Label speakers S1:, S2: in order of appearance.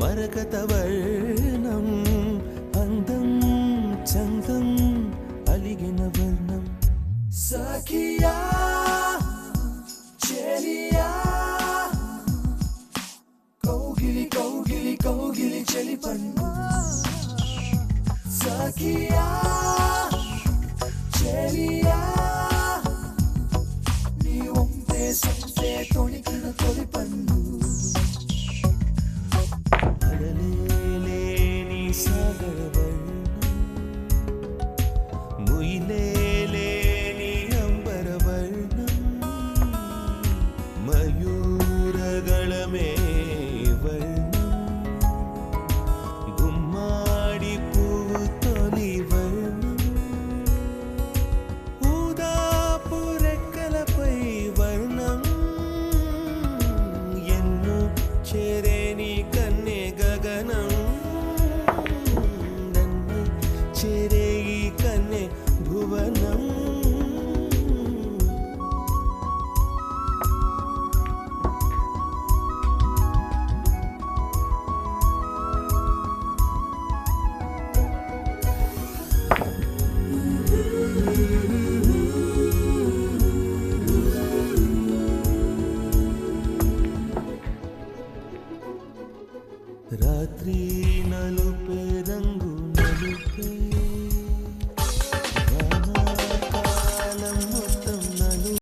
S1: మరకతవర్ణం అందం చందం అలిగిన వర్ణం సఖియా చెలియా కౌగిలి కౌగిలి కౌగిలి చెలి పన్ను సఖియా చెలియా నీ ఒంపే సొంపే తొణికిన తొలి పన్ను అలలేని సాగర వర్ణం ముయిలేని అంబర వర్ణం మయూరగళమే వర్ణం గుమ్మాడి పువ్వు తొలి వర్ణం ఊదాపు రెక్కలపై వర్ణం ఎన్ను చేరేని కన్నె గగనం నన్ను చేరే ఈ కన్నె భువనం రాత్రి నలుపే రంగు నలుపే వానాకాలం